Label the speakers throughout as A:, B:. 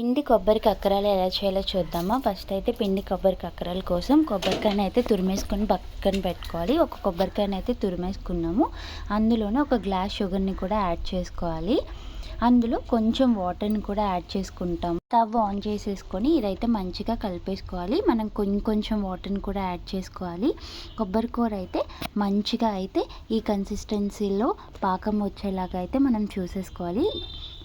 A: పిండి కొబ్బరి కక్కరాలు ఎలా చేయాలో చూద్దామా. ఫస్ట్ అయితే పిండి కొబ్బరి కక్కరాల కోసం కొబ్బరికాయని అయితే తురిమేసుకొని పక్కన పెట్టుకోవాలి. ఒక కొబ్బరికాయని అయితే తురిమేసుకున్నాము. అందులోనే ఒక గ్లాస్ షుగర్ని కూడా యాడ్ చేసుకోవాలి. అందులో కొంచెం వాటర్ని కూడా యాడ్ చేసుకుంటాం. స్టవ్ ఆన్ చేసేసుకొని ఇదైతే మంచిగా కలిపేసుకోవాలి. మనం కొంచెం వాటర్ని కూడా యాడ్ చేసుకోవాలి. కొబ్బరి కూర అయితే మంచిగా అయితే ఈ కన్సిస్టెన్సీలో పాకం వచ్చేలాగా అయితే మనం చూసేసుకోవాలి.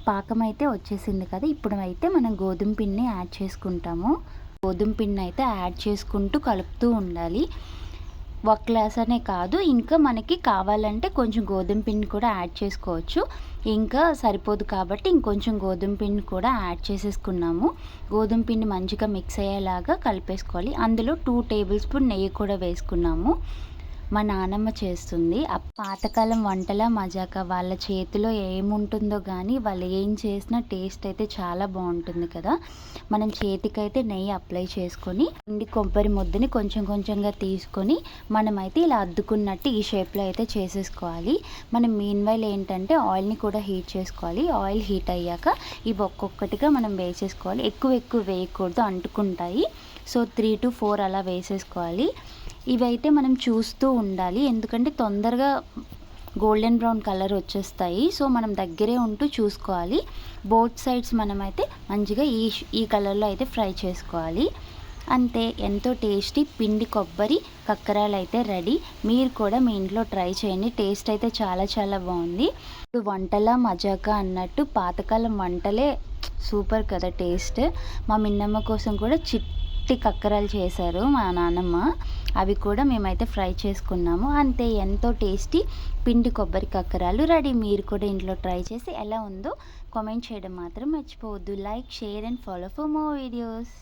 A: పాకం అయితే వచ్చేసింది కదా. ఇప్పుడు అయితే మనం గోధుమ పిండిని యాడ్ చేసుకుంటాము. గోధుమ పిండిని అయితే యాడ్ చేసుకుంటూ కలుపుతూ ఉండాలి. ఒక గ్లాస్ అనే కాదు, ఇంకా మనకి కావాలంటే కొంచెం గోధుమ పిండి కూడా యాడ్ చేసుకోవచ్చు. ఇంకా సరిపోదు కాబట్టి ఇంకొంచెం గోధుమ పిండి కూడా యాడ్ చేసేసుకున్నాము. గోధుమ పిండి మంచిగా మిక్స్ అయ్యేలాగా కలిపేసుకోవాలి. అందులో 2 టేబుల్ స్పూన్ నెయ్యి కూడా వేసుకున్నాము. మా నానమ్మ చేస్తుంది. ఆ పాతకాలం వంటల మజాక. వాళ్ళ చేతిలో ఏముంటుందో కానీ వాళ్ళు ఏం చేసినా టేస్ట్ అయితే చాలా బాగుంటుంది కదా. మనం చేతికైతే నెయ్యి అప్లై చేసుకొని పిండి కొబ్బరి ముద్దని కొంచెం కొంచెంగా తీసుకొని మనమైతే ఇలా అద్దుకున్నట్టు ఈ షేప్లో అయితే చేసేసుకోవాలి. మనం మీన్వైల్ ఏంటంటే ఆయిల్ని కూడా హీట్ చేసుకోవాలి. ఆయిల్ హీట్ అయ్యాక ఇవి ఒక్కొక్కటిగా మనం వేసేసుకోవాలి. ఎక్కువ వేయకూడదు, అంటుకుంటాయి. సో 3 to 4 అలా వేసేసుకోవాలి. ఇవైతే మనం చూస్తూ ఉండాలి, ఎందుకంటే తొందరగా గోల్డెన్ బ్రౌన్ కలర్ వచ్చేస్తాయి. సో మనం దగ్గరే ఉంటూ చూసుకోవాలి. బోత్ సైడ్స్ మనమైతే మంచిగా ఈ కలర్లో అయితే ఫ్రై చేసుకోవాలి. అంతే, ఎంతో టేస్టీ పిండి కొబ్బరి కక్కరాలు అయితే రెడీ. మీరు కూడా మీ ఇంట్లో ట్రై చేయండి. టేస్ట్ అయితే చాలా చాలా బాగుంది. ఇప్పుడు వంటల మజాక అన్నట్టు పాతకాలం వంటలే సూపర్ కదా టేస్ట్. మా మిన్నమ్మ కోసం కూడా కక్కరాలు చేశారు మా నాన్నమ్మ. అవి కూడా మేమైతే ఫ్రై చేసుకున్నాము. అంతే, ఎంతో టేస్టీ పిండి కొబ్బరి కక్కరాలు రెడీ. మీరు కూడా ఇంట్లో ట్రై చేసి ఎలా ఉందో కామెంట్ చేయడం మాత్రం మర్చిపోవద్దు. Like, share and follow for more videos.